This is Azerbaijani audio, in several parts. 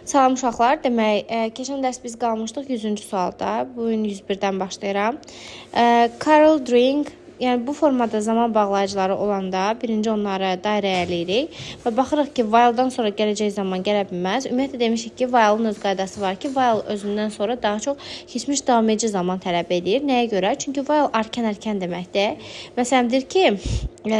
Salam uşaqlar, demək, keçən dərs biz qalmışdıq 100-cü sualda. Bugün 101-dən başlayıram. Carol drink, yəni bu formada zaman bağlayıcıları olanda birinci onları dairəyə eləyirik və baxırıq ki, while-dan sonra gələcək zaman gələ bilməz. Ümumiyyətlə demişik ki, while-ın öz qaydası var ki, while özündən sonra daha çox keçmiş davam edici zaman tələb edir. Nəyə görə? Çünki while erkən deməkdir. Məsələn, deyir ki,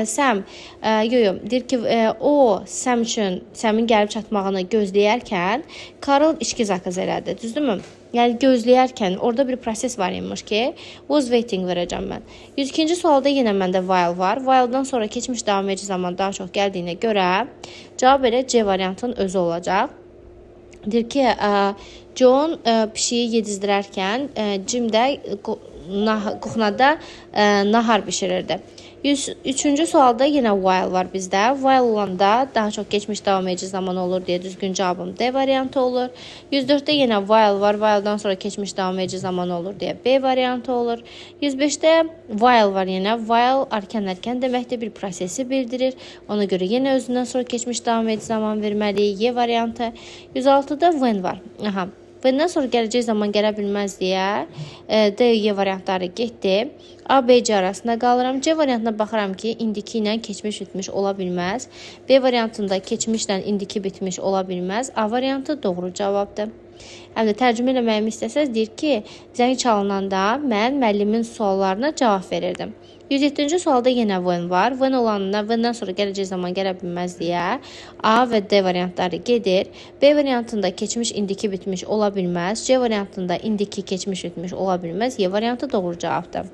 Sam, deyir ki, o Sam üçün, Sam'in gəlib çatmağını gözləyərkən Carol içki zakaz elədi, düzdürmü? Yəni gözləyərkən orada bir proses var imiş ki, was waiting verəcəm mən. 102-ci sualda yenə məndə while var. While-dan sonra keçmiş davam edici zaman daha çox gəldiyinə görə cavab elə C variantının özü olacaq. Deyir ki, John pişiyi yedizdirərkən Jim də kuxnada nahar bişirirdi. 103-cü sualda yenə while var bizdə. While olanda daha çox keçmiş davam edici zaman olur deyə düzgün cavabım D variantı olur. 104-də yenə while var. While-dan sonra keçmiş davam edici zaman olur deyə B variantı olur. 105-də while var yenə. While erkən deməkdir, bir prosesi bildirir. Ona görə yenə özündən sonra keçmiş davam edici zaman verməliyik. Y variantı. 106-da when var. Aha. Bundan sonra gələcək zaman gələ bilməz deyə D, Y variantları getdi. A, B, C arasında qalıram. C variantına baxıram ki, indiki ilə keçmiş bitmiş ola bilməz. B variantında keçmişlə indiki bitmiş ola bilməz. A variantı doğru cavabdır. Həm də tərcümə eləməyimi istəsəz, deyir ki, zəng çalınanda mən müəllimin suallarına cavab verirdim. 107-ci sualda yenə when var. When olanına when-dən sonra gələcək zaman gələ bilməz deyə A və D variantları gedir. B variantında keçmiş indiki bitmiş ola bilməz. C variantında indiki keçmiş bitmiş ola bilməz. Y variantı doğru cavabdır.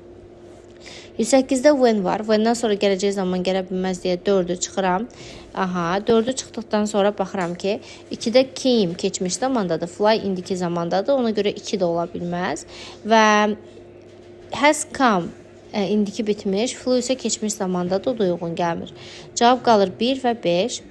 108-də when var. When-dən sonra gələcək zaman gələ bilməz deyə 4-ü çıxıram. Aha, 4-ü çıxdıqdan sonra baxıram ki, 2-də came keçmiş zamandadır, fly indiki zamandadır. Ona görə 2 də ola bilməz. Və has come indiki bitmiş, flew isə keçmiş zamandadır, o da uyğun gəlmir. Cavab qalır 1 və 5.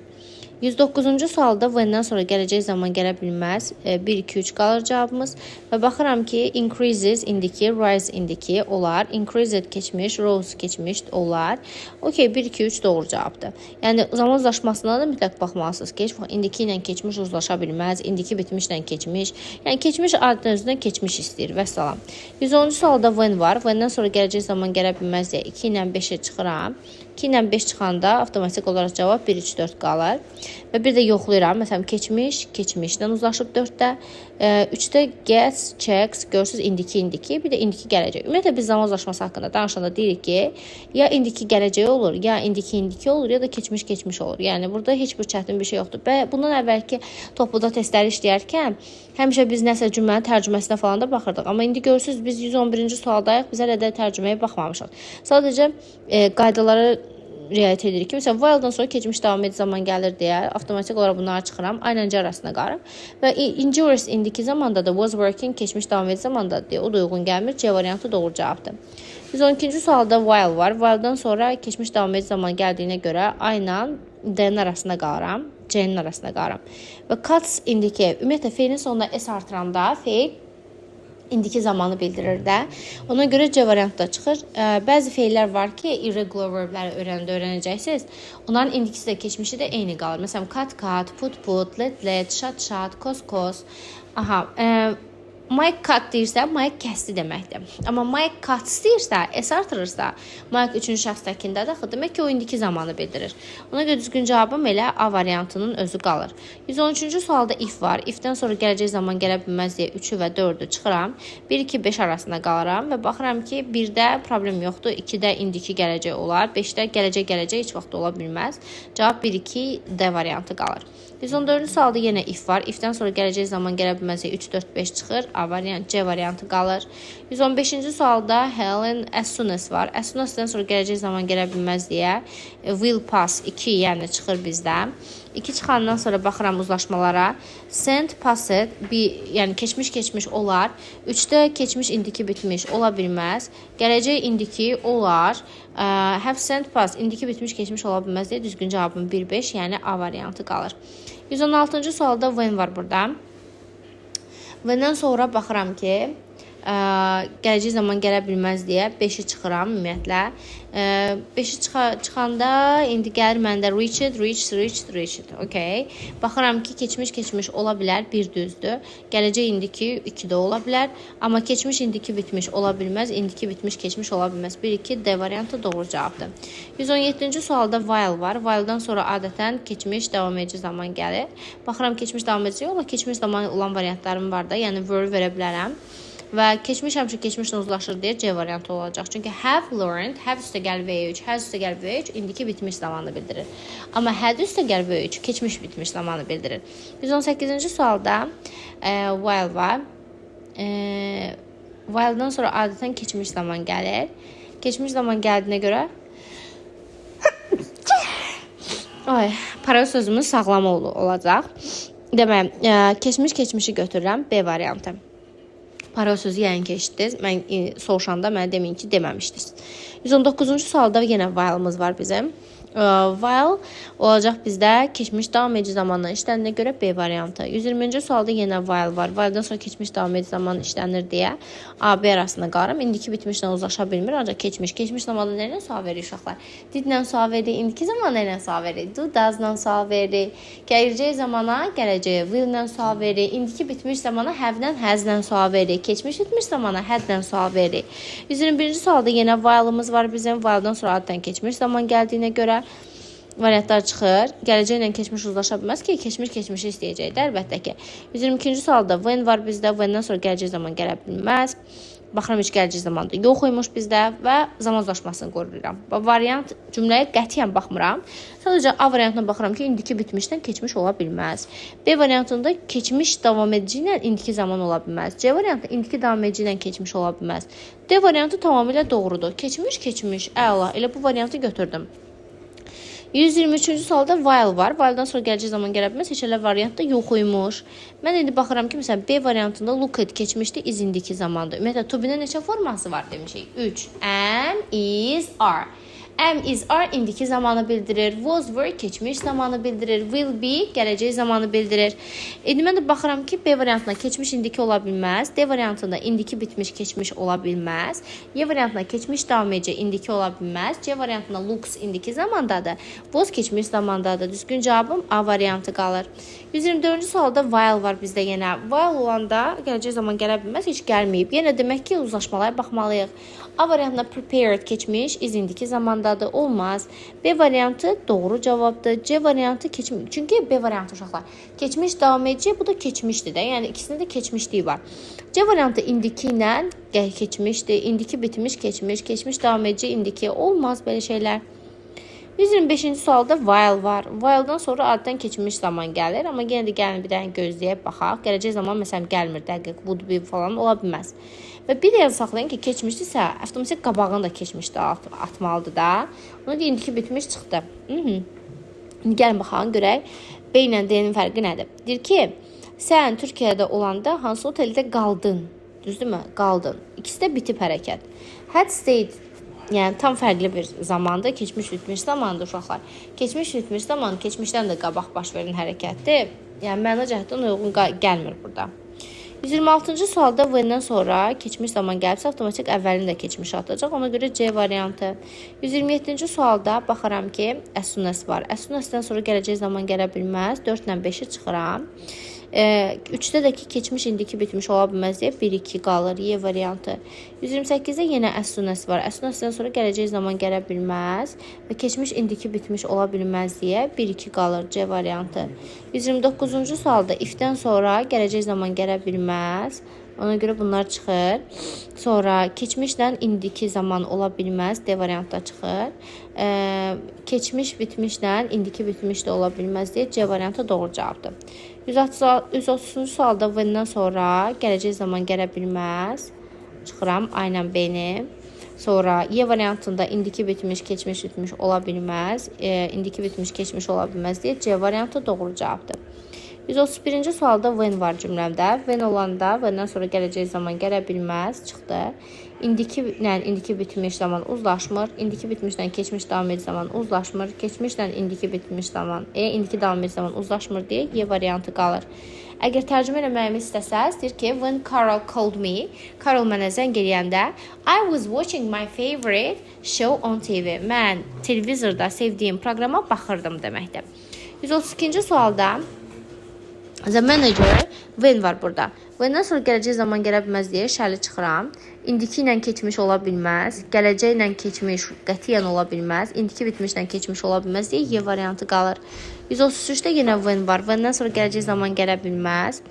109-cu sualda when-dən sonra gələcək zaman gələ bilməz. 1, 2, 3 qalır cavabımız. Və baxıram ki, increases indiki, rise indiki olar. Increased keçmiş, rose keçmiş olar. Okey, 1, 2, 3 doğru cavabdır. Yəni zaman uzlaşmasına da mütləq baxmalısınız ki, indiki ilə keçmiş uzlaşa bilməz, indiki bitmişlə keçmiş. Yəni keçmiş adının özündən keçmiş istəyir və salam. 110-cu sualda when var. When-dən sonra gələcək zaman gələ bilməz deyə 2 ilə 5-ə çıxıram. 2 ilə 5 çıxanda avtomatik olaraq cavab 1, 3, 4 qalır. Və bir də yoxlayıram. Məsələn, keçmiş, keçmişdən uzlaşıb 4-də. 3-də gets, checks, görürsünüz, indiki, bir də indiki gələcək. Ümumiyyətlə, biz zaman uzlaşması haqqında danışanda deyirik ki, ya indiki gələcək olur, ya indiki olur, ya da keçmiş olur. Yəni, burada heç bir çətin bir şey yoxdur. Və bundan əvvəlki topluda testləri işləyərkən, həmişə biz nəsə cümlənin tərcüməsinə falan da baxırdıq. Amma indi görürsünüz, biz 111-ci sualdayıq, biz hələ də tərcüməyə baxmamışıq. Sadəcə qaydaları riayət edirik ki, məsələn, while-dan sonra keçmiş davam edici zaman gəlir deyə avtomatik olaraq bunları çıxıram, aynen C arasına qarım. Və injurious indiki zamanda da was working keçmiş davam edici zamanda deyə o da uyğun gəlmir. C variantı doğru cavabdır. 112-ci sualda while var. While-dan sonra keçmiş davam edici zaman gəldiyinə görə aynen D-nin arasına qalıram, C-nin arasına qalıram. Və cuts indiki, ümumiyyətlə feilin sonunda S artıranda feil indiki zamanı bildirir də. Ona görə C variantı da çıxır. Bəzi feillər var ki, irregular verbləri öyrənəcəksiniz. Onların indikisi də keçmişi də eyni qalır. Məsələn, cut, put, let, shut, cos. Aha, Mike cut deyirsə, Mike kəsdi deməkdir. Amma Mike cuts deyirsə, S artırırsa, Mike 3-cü şəxs təkindədir. Demək ki, o indiki zamanı bildirir. Ona görə düzgün cavabım elə A variantının özü qalır. 113-cü sualda if var. If-dən sonra gələcək zaman gələ bilməz deyə 3-ü və 4-ü çıxıram. 1, 2, 5 arasında qalıram və baxıram ki, 1-də problem yoxdur, 2-də indiki gələcək olar, 5-də gələcək heç vaxt ola bilməz. Cavab 1, 2, D variantı qalır. 114-cü sualda yenə if var. If-dən sonra gələcək zaman gələ bilməz deyə 3, 4, 5 çıxır. A variant, C variantı qalır. 115-ci sualda Helen as soon as var. As soon as-dən sonra gələcək zaman gələ bilməz deyə will pass 2 yəni çıxır bizdə. 2 çıxandan sonra baxıram uzlaşmalara. Sent, passed, yəni keçmiş olar. 3-də keçmiş indiki bitmiş ola bilməz. Gələcək indiki olar. Have sent, pass, indiki bitmiş keçmiş ola bilməz deyə düzgün cavabım 1-5, yəni A variantı qalır. 116-cı sualda when var burada. When-dən sonra baxıram ki, gələcək zaman gələ bilməz deyə 5-i çıxıram ümumiyyətlə. 5-i çıxanda indi gəlir məndə reached. Okay. Baxıram ki, keçmiş ola bilər, bir düzdür. Gələcək indiki 2 də ola bilər. Amma keçmiş indiki bitmiş ola bilməz, indiki bitmiş keçmiş ola bilməz. 1-2 D variantı doğru cavabdır. 117-ci sualda while var. While-dan sonra adətən keçmiş davam edici zaman gəlir. Baxıram keçmiş davam edici yoxla keçmiş zaman olan variantlarım var da, yəni were verə bilərəm. Və keçmiş həmişə keçmişlə uzlaşır deyə C variantı olacaq. Çünki have learned, have üstəgəl V3, has üstəgəl V3 indiki bitmiş zamanı bildirir. Amma had üstəgəl V3 keçmiş bitmiş zamanı bildirir. 118-ci sualda while var. While-dan sonra adətən keçmiş zaman gəlir. Keçmiş zaman gəldiyinə görə para sözümüz sağlam olacaq. Demək, keçmişi götürürəm B variantı. Para sözü yəni keçdiniz. Mən soruşanda mənə deməyin ki, deməmişdiniz. 119-cu sualda yenə while'ımız var bizim. While olacaq bizdə keçmiş davam edici zamandan işləndiğine görə B variantı. 120-ci sualda yenə while var. While'dan sonra keçmiş davam edici zaman işlənir deyə A, B arasında qalırım. İndiki bitmişlə uzlaşa bilmir, ancaq keçmiş zamanda nə ilə sual verir uşaqlar? Didlə sual verir, indiki zaman nə ilə sual verir? Do, does-la sual verir. Gələcək zamana gələcək will-lə sual verir. İndiki bitmiş zamana have-lə, has-lə sual verir. Keçmiş bitmiş zamana had-lə sual verir. 121-ci sualda yenə while'ımız var bizim. While-dan sonra adətən keçmiş zaman gəldiyinə görə variantlar çıxır. Gələcəklə keçmiş uzlaşa bilməz ki, keçmişi istəyəcəkdir əlbəttə ki. 122-ci sualda when var bizdə, when-dən sonra gələcək zaman gələ bilməz. Baxıram heç gələcək zamanda yox imiş bizdə və zaman uzlaşmasını qoruyuram. Variant cümləyə qətiyyən baxmıram. Sadəcə A variantına baxıram ki, indiki bitmişdən keçmiş ola bilməz. B variantında keçmiş davam edici ilə indiki zaman ola bilməz. C variantı indiki davam edici ilə keçmiş ola bilməz. D variantı tamamilə doğrudur. Keçmiş, əla. Elə bu variantı götürdüm. 123-cü sualda while var. While-dan sonra gələcək zaman gələ bilməz. Heç elə variantda yox imiş. Mən indi baxıram ki, məsələn, B variantında look at keçmişdi, is indiki zamanda. Ümumiyyətlə, to be-nin neçə forması var demişik? 3. Am, is, are. Am, is, are indiki zamanı bildirir. Was, were keçmiş zamanı bildirir. Will be gələcək zamanı bildirir. İndi mən də baxıram ki, B variantına keçmiş indiki ola bilməz. D variantında indiki bitmiş keçmiş ola bilməz. Y variantına keçmiş davam edici indiki ola bilməz. C variantında looks indiki zamandadır. Was keçmiş zamandadır. Düzgün cavabım A variantı qalır. 124-cü sualda while var bizdə yenə. While olanda gələcək zaman gələ bilməz, heç gəlməyib. Yenə demək ki, uzlaşmalara baxmalıyıq. A variantına prepared keçmiş, is indiki zamandadır, olmaz. B variantı doğru cavabdır. C variantı keçmiş. Çünki B variantı uşaqlar keçmiş davam edici, bu da keçmişdir də. Yəni ikisində də keçmişliyi var. C variantı indiki ilə keçmişdir. İndiki bitmiş, keçmiş davam edici, indiki olmaz belə şeylər. 125-ci sualda while var. While-dan sonra adətən keçmiş zaman gəlir. Amma yenə də gəlin bir dənə gözləyib baxaq. Gələcək zaman məsələn gəlmir, dəqiq would be falan ola bilməz. Və bir yer saxlayın ki, keçmişdirsə, avtomatik qabağını da keçmişdə atmalıdır da. Ona da indiki bitmiş çıxdı. Gəlin baxaq, görək. B ilə D-nin fərqi nədir? Deyir ki, sən Türkiyədə olanda hansı oteldə qaldın? Düzdürmü? Qaldın. İkisi də bitib hərəkət. Had stayed. Yəni tam fərqli bir zamanda, keçmiş bitmiş zamandır uşaqlar. Keçmiş bitmiş zaman keçmişdən də qabaq baş verən hərəkətdir. Yəni məna cəhətdən uyğun gəlmir burada. 126-cı sualda when-dən sonra keçmiş zaman gəlibsə, avtomatik əvvəlini də keçmiş atacaq. Ona görə C variantı. 127-ci sualda baxıram ki, as soon as var. As soon as-dən sonra gələcək zaman gələ bilməz. 4 ilə 5-i çıxıram. 3-də də ki, keçmiş indiki bitmiş ola bilməz deyə 1-2 qalır. Y variantı. 128-də yenə as soon as var. As soon as-dən sonra gələcək zaman gələ bilməz və keçmiş indiki bitmiş ola bilməz deyə 1-2 qalır. C variantı. 129-cu sualda if-dən sonra gələcək zaman gələ bilməz. Ona görə bunlar çıxır. Sonra keçmişlə indiki zaman ola bilməz. D variantda çıxır. Keçmiş bitmişlə indiki bitmiş də ola bilməz deyə C variantı doğru cavabdır. 130-cu sualda when-dən sonra gələcək zaman gələ bilməz. Çıxıram A ilə B-ni. Sonra Y variantında indiki bitmiş, keçmiş bitmiş ola bilməz. İndiki bitmiş, keçmiş ola bilməz deyə C variantı doğru cavabdır. 131-ci sualda when var cümləmdə. When olanda when-dən sonra gələcək zaman gələ bilməz çıxdı. İndiki ilə indiki bitmiş zaman uzlaşmır. İndiki bitmişlə keçmiş davam edici zaman uzlaşmır. Keçmişlə indiki bitmiş zaman, indiki davam edici zaman uzlaşmır deyə Y variantı qalır. Əgər tərcümə eləməyimi istəsəz, deyir ki, when Carol called me, Carol mənə zəng eləyəndə, I was watching my favorite show on TV. Mən televizorda sevdiyim proqrama baxırdım deməkdir. 132-ci sualda the manager, when var burada. When-dən sonra gələcək zaman gələ bilməz deyə şərli çıxıram. İndiki ilə keçmiş ola bilməz. Gələcək ilə keçmiş qətiyyən ola bilməz. İndiki bitmişlə keçmiş ola bilməz deyə Y variantı qalır. 133-də yenə when var. When-dən sonra gələcək zaman gələ bilməz.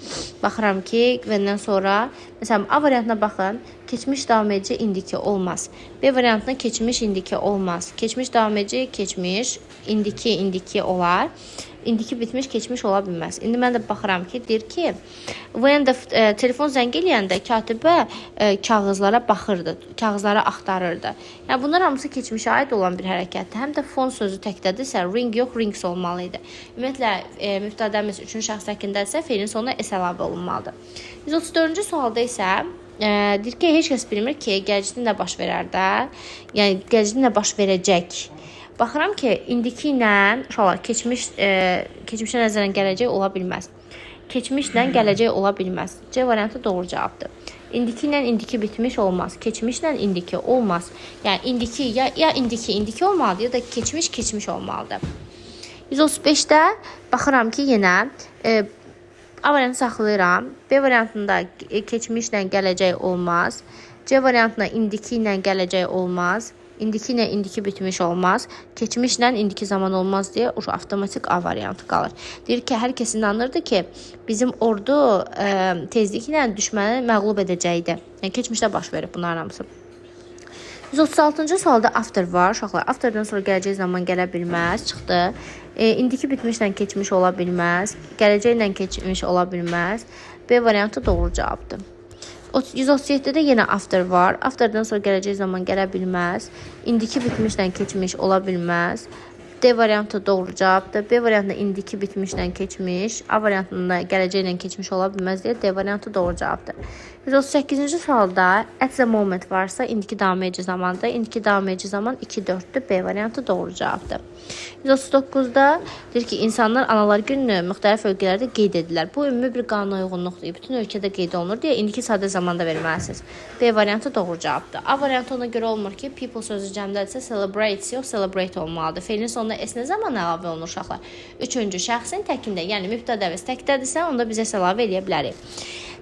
Baxıram ki, when-dən sonra, məsələn, A variantına baxın. Keçmiş davam edici indiki olmaz. B variantına keçmiş indiki olmaz. Keçmiş davam edici keçmiş, indiki olar. İndiki bitmiş keçmiş ola bilməz. İndi mən də baxıram ki, deyir ki, when də telefon zəng eləyəndə katibə kağızlara baxırdı, kağızlara axtarırdı. Yəni bunlar hamısı keçmişə aid olan bir hərəkətdir. Həm də phone sözü təkdədirsə, ring yox, rings olmalı idi. Ümumiyyətlə mübtədəmiz 3-cü şəxs təkindədirsə, feilin sonuna s əlavə olunmalıdır. 134-cü sualda isə deyir ki, heç kəs bilmir ki, gələcəkdə nə baş verər də, yəni gələcəkdə nə baş verəcək. Baxıram ki, indiki ilə uşaqlar keçmişə nəzərən gələcək ola bilməz. Keçmişlə gələcək ola bilməz. C variantı doğru cavabdır. İndiki ilə indiki bitmiş olmaz. Keçmişlə indiki olmaz. Yəni indiki ya indiki olmalıdır ya da keçmiş olmalıdır. 135-də baxıram ki, yenə A variantını saxlayıram. B variantında keçmişlə gələcək olmaz. C variantında indiki ilə gələcək olmaz. İndiki ilə indiki bitmiş olmaz. Keçmişlə indiki zaman olmaz deyə avtomatik A variantı qalır. Deyir ki, hər kəs inanırdı ki, bizim ordu tezliklə düşməni məğlub edəcəkdi. Yəni keçmişdə baş verib bunların hamısı. 136-cı sualda after var. Uşaqlar, afterdan sonra gələcək zaman gələ bilməz. Çıxdı. İndiki bitmişlə keçmiş ola bilməz. Gələcəklə keçmiş ola bilməz. B variantı doğru cavabdır. 137-də yenə after var. Afterdan sonra gələcək zaman gələ bilməz. İndiki bitmişlə keçmiş ola bilməz. D variantı doğru cavabdır. B variantında indiki bitmişlə keçmiş, A variantında gələcəklə keçmiş ola bilməz deyə D variantı doğru cavabdır. 138-ci sualda at the moment varsa indiki davam edici zamandır. İndiki davam edici zaman 2-4-dür. B variantı doğru cavabdır. 139-da deyir ki, insanlar analar gününü müxtəlif ölkələrdə qeyd edirlər. Bu ümumi bir qanuna uyğunluqdur. Bütün ölkədə qeyd olunur deyə indiki sadə zamanda verməlisiniz. B variantı doğru cavabdır. A variantı ona görə olmur ki, people sözü cəmdədirsə celebrates yox, celebrate olmalıdır. Feilin sonuna s nə zaman əlavə olunur uşaqlar? Üçüncü şəxsin təkində, yəni mübtədəviz təkdədirsə, onda biz s əlavə eləyə bilərik.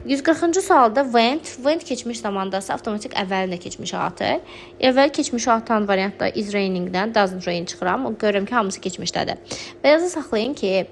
140-cı sualda went keçmiş zamandasa avtomatik əvvəlində keçmiş atır. Əvvəl keçmiş atan variantda is raining-dən doesn't rain çıxıram. Görürəm ki, hamısı keçmişdədir. Və yazı saxlayın ki,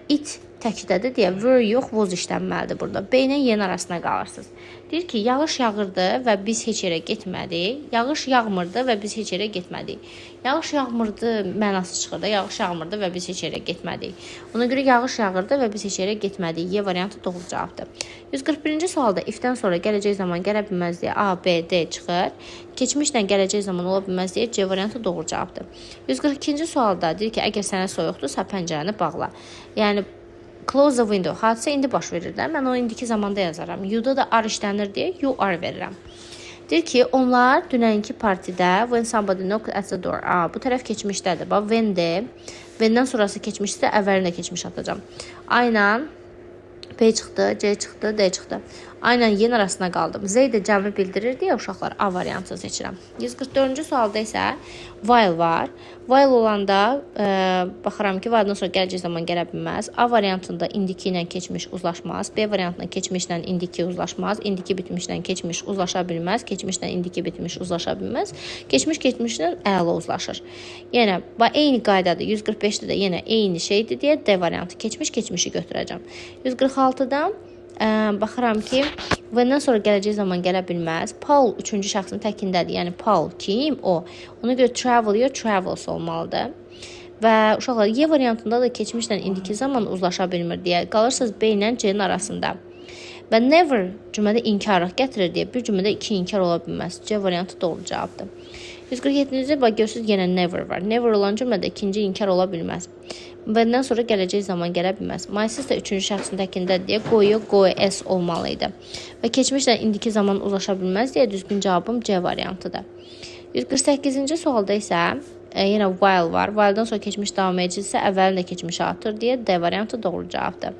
it təkdədir deyə were yox, was işlənməlidir burada. B ilə Y arasına qalırsınız. Deyir ki, yağış yağırdı və biz heç yerə getmədik. Yağış yağmırdı və biz heç yerə getmədik. Yağış yağmırdı mənası çıxır da, yağış yağmırdı və biz heç yerə getmədik. Ona görə yağış yağırdı və biz heç yerə getmədik. Y variantı doğru cavabdır. 141-ci sualda if-dən sonra gələcək zaman gələ bilməz deyə A, B, D çıxır. Keçmişlə gələcək zaman ola bilməz deyə C variantı doğru cavabdır. 142-ci sualda deyir ki, əgər sənə soyuqdursa pəncərəni bağla. Yəni close the window. Hadisə indi baş verir də. Mən onu indiki zamanda yazaram. You-da da are işlənir deyə you are verirəm. Deyir ki, onlar dünənki partidə when somebody knocked at the door. Bu tərəf keçmişdədir. Bax, when-dir. When-dən sonrası keçmişsə, əvvəlində keçmiş atacağım. Aynen B çıxdı, C çıxdı, D çıxdı. Aynen Y arasına qaldım. Z də cəmi bildirir deyə uşaqlar A variantını seçirəm. 144-cü sualda isə while var. While olanda baxıram ki, while-dan sonra gələcək zaman gələ bilməz. A variantında indiki ilə keçmiş uzlaşmaz. B variantında keçmişlə indiki uzlaşmaz. İndiki bitmişlə keçmiş uzlaşa bilməz. Keçmişlə indiki bitmiş uzlaşa bilməz. Keçmişlə əla uzlaşır. Yəni, eyni qaydadır. 145-də də yenə eyni şeydir deyə D variantı keçmişi götürəcəm. 146-dan baxıram ki, when-dən sonra gələcək zaman gələ bilməz. Paul 3-cü şəxsin təkindədir. Yəni, Paul kim? O. Ona görə travel ya travels olmalıdır. Və uşaqlar, Y variantında da keçmişlə indiki zaman uzlaşa bilmir deyə qalırsınız B ilə C-nin arasında. Və never cümlədə inkarlıq gətirir deyə bir cümlədə 2 inkar ola bilməz. C variantı doğru cavabdır. 147-ci, görürsünüz, yenə never var. Never olan cümlədə ikinci inkar ola bilməz. Və-dən sonra gələcək zaman gələ bilməz. Myself də üçüncü şəxsin təkində deyə qoyu, s olmalıydı. Və keçmişlə indiki zaman uzlaşa bilməz deyə düzgün cavabım C variantıdır. 148-ci sualda isə yenə while var. While-dan sonra keçmiş davam edicisə əvvəlində keçmişə atır deyə D variantı doğru cavabdır.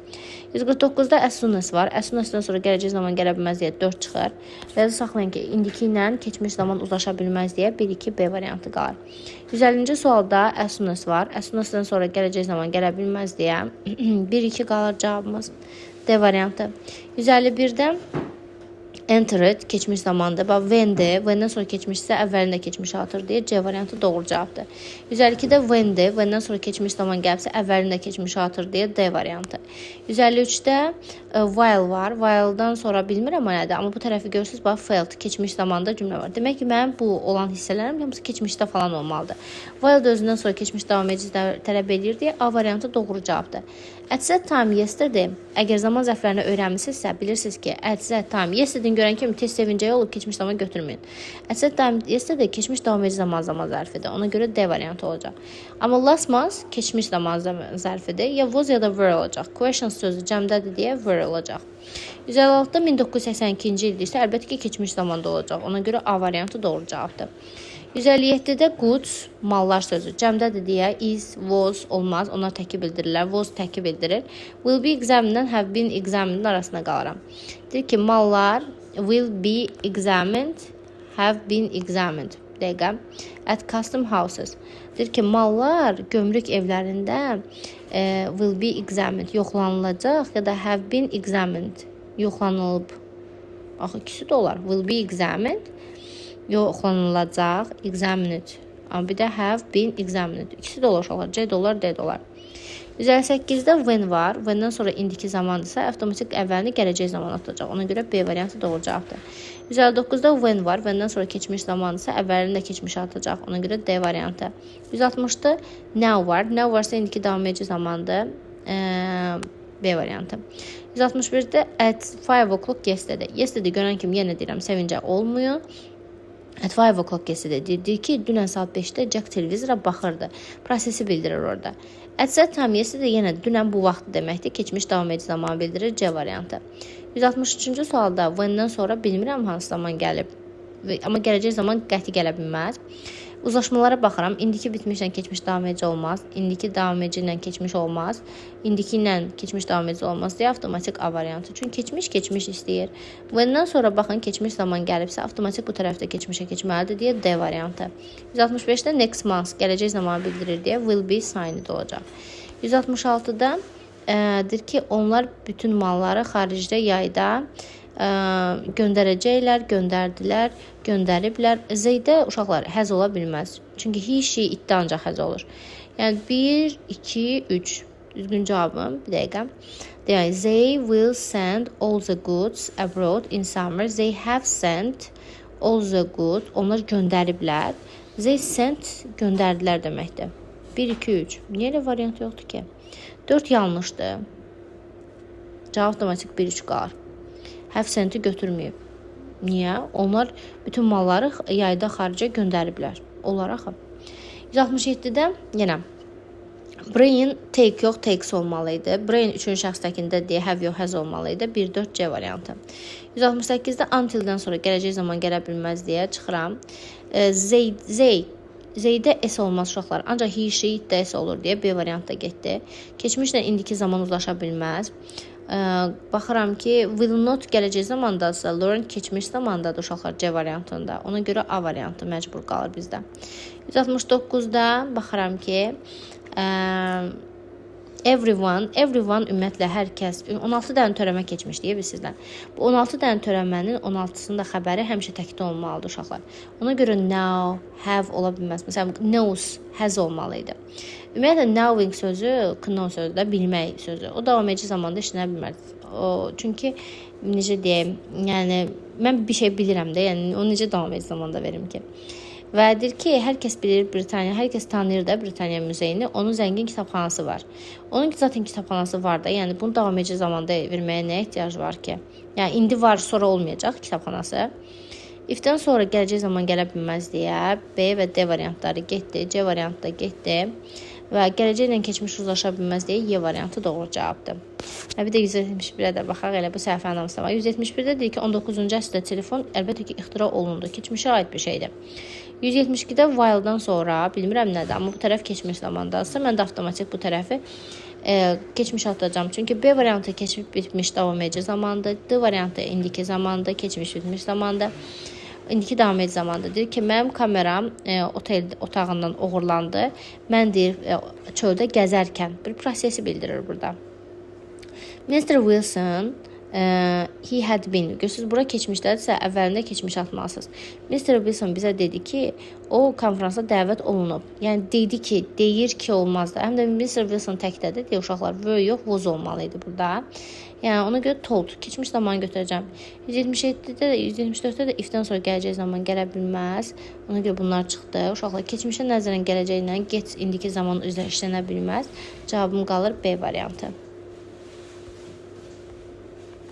149-da as soon as var. As soon as-dan sonra gələcək zaman gələ bilməz deyə 4 çıxır. Və saxlayın ki, indiki ilə keçmiş zaman uzlaşa bilməz deyə 1-2 B variantı qalır. 150-ci sualda as soon as var. As soon as-dan sonra gələcək zaman gələ bilməz deyə 1-2 qalır cavabımız. D variantı. 151-də entered keçmiş zamandır. When'dir. When'dən sonra keçmişsə əvvəlində keçmişə atır deyə C variantı doğru cavabdır. 152-də when'dir. When'dən sonra keçmiş zaman gəlibsə əvvəlində keçmişə atır deyə D variantı. 153-də while var. While'dan sonra bilmirəm nədir, amma bu tərəfi görürsünüz, bax failed keçmiş zamanda cümlə var. Demək ki, mənim bu olan hissələrim hamısı keçmişdə falan olmalıdır. While də özündən sonra keçmiş davam edici tələb edir deyə A variantı doğru cavabdır. At that time yesterday. Əgər zaman zərflərini öyrənmisinizsə, bilirsiniz ki, at that time yesterday görən kimi tez sevincəyə olub keçmiş zaman götürməyin. At that time yesterday keçmiş davam edici zaman zərfidir. Ona görə D variantı olacaq. Amma last month keçmiş zaman zərfidir. Ya was ya da were olacaq. Question sözü cəmdədir deyə were olacaq. 156-da 1982-ci ildirsə, əlbəttə ki, keçmiş zamanda olacaq. Ona görə A variantı doğru cavabdır. 157-də goods, mallar sözü cəmdədir deyə is, was olmaz. Onlar təki bildirirlər. Was təki bildirir. Will be examined-dən have been examined arasında qalıram. Deyir ki, mallar will be examined, have been examined. Dəqiqə. At custom houses. Deyir ki, mallar gömrük evlərində will be examined, yoxlanılacaq ya da have been examined, yoxlanılıb. Axı, ikisi də olar. Will be examined, yoxlanılacaq, examined. Amma bir də have been examined. İkisi də olar uşaqlar. C də olar, D də olar. 158-də when var. When-dən sonra indiki zamandırsa, avtomatik əvvəlini gələcək zaman atacaq. Ona görə B variantı doğru cavabdır. 159-da when var. When-dən sonra keçmiş zamandırsa, əvvəlini də keçmişə atacaq. Ona görə D variantı. 160-da now var. Now varsa indiki davam edici zamandır. B variantı. 161-də at 5 o'clock yesterday. Yesterday görən kimi yenə deyirəm, sevincə olmuyor. At 5 o'clock yesterday deyir ki, dünən saat 5-də Jack televizora baxırdı. Prosesi bildirir orada. At that time yesterday yenə dünən bu vaxt deməkdir. Keçmiş davam edici zamanı bildirir. C variantı. 163-cü sualda when-dən sonra bilmirəm hansı zaman gəlib. Amma gələcək zaman qəti gələ bilməz. Uzlaşmalara baxıram. İndiki bitmişlə keçmiş davam edici olmaz. İndiki davam edici ilə keçmiş olmaz. İndiki ilə keçmiş davam edici olmaz deyə avtomatik A variantı. Çünki keçmiş istəyir. When-dən sonra baxın keçmiş zaman gəlibsə avtomatik bu tərəfdə keçmişə keçməlidir deyə D variantı. 165-də next month gələcək zamanı bildirir deyə will be signed olacaq. 166-da deyir ki, onlar bütün malları xaricdə yayda göndərəcəklər, göndərdilər, göndəriblər. Zeydə uşaqlar həz ola bilməz. Çünki he, she, itdə ancaq həz olur. Yəni 1, 2, 3. Düzgün cavabım. Bir dəqiqə. Deyək, they will send all the goods abroad in summer. They have sent all the goods. Onlar göndəriblər. They sent göndərdilər deməkdir. 1, 2, 3. Niyə elə variant yoxdur ki? 4 yanlışdır. Cavab avtomatik 1, 3 qalır. Have sent-i götürməyib. Niyə? Onlar bütün malları yayda xaricə göndəriblər. Onlar axı. 167-də yenə brain take yox, takes olmalıydı. Brain 3-cü şəxsdəkində deyə have yox, has olmalıydı. 1-4 C variantı. 168-də until-dən sonra gələcək zaman gələ bilməz deyə çıxıram. Zeydə S olmaz uşaqlar. Ancaq he, she, itdə S olur deyə B variantda getdi. Keçmişlə indiki zaman uzlaşa bilməz. Baxıram ki, will not gələcək zamandadırsa, Lauren keçmiş zamandadır uşaqlar C variantında. Ona görə A variantı məcbur qalır bizdə. 169-da baxıram ki, everyone ümumiyyətlə hər kəs 16 dənə törəmə keçmiş deyə bilsizlər. Bu 16 dənə törəmənin 16-sında xəbəri həmişə təkdə olmalıdır uşaqlar. Ona görə now, have ola bilməz. Məsələn, knows, has olmalıydı. Ümumiyyətlə, knowing sözü, know sözü də bilmək sözü. O davam edici zamanda işlənə bilməz. Çünki necə deyim, yəni mən bir şey bilirəm də, yəni onu necə davam edici zamanda verim ki? Və deyir ki, hər kəs bilir Britaniya, hər kəs tanıyır da Britaniya muzeyini, onun zəngin kitabxanası var. Onun zaten kitabxanası var da, yəni bunu davam edici zamanda verməyə nəyə ehtiyac var ki? Yəni indi var, sonra olmayacaq kitabxanası. If-dən sonra gələcək zaman gələ bilməz deyə B və D variantları getdi, C variantı da getdi. və gələcəklə keçmiş uzlaşa bilməz deyə Y variantı doğru cavabdır. Bir də 171-ə də baxaq, elə bu səhifənin hamısı var. 171-də deyir ki, 19-cu əsrdə telefon əlbəttə ki, ixtira olundu. Keçmişə aid bir şeydir. 172-də while-dan sonra, bilmirəm nədir, amma bu tərəf keçmiş zamandadırsa, mən də avtomatik bu tərəfi keçmiş atacağım. Çünki B variantı keçmiş bitmiş davam edici zamandır. D variantı indiki zamandır, keçmiş bitmiş zamandır. İndiki davam edici zamandır. Deyir ki, mənim kameram otel otağından uğurlandı. Mən deyir, çöldə gəzərkən bir prosesi bildirir burada. Mr. Wilson, he had been. Görürsünüz, bura keçmişdədirsə, əvvəlində keçmiş atmalısınız. Mr. Wilson bizə dedi ki, o konferansa dəvət olunub. Yəni, dedi ki, deyir ki, olmaz da. Həm də Mr. Wilson təkdədir, deyə uşaqlar, were yox, was olmalıydı burada. Yəni, ona görə told, keçmiş zaman götürəcəm. 177-də də, 174-də də if-dən sonra gələcək zaman gələ bilməz. Ona görə bunlar çıxdı. Uşaqlar, keçmişə nəzərən gələcəklə get indiki zaman üzrə işlənə bilməz. Cavabım qalır B variantı.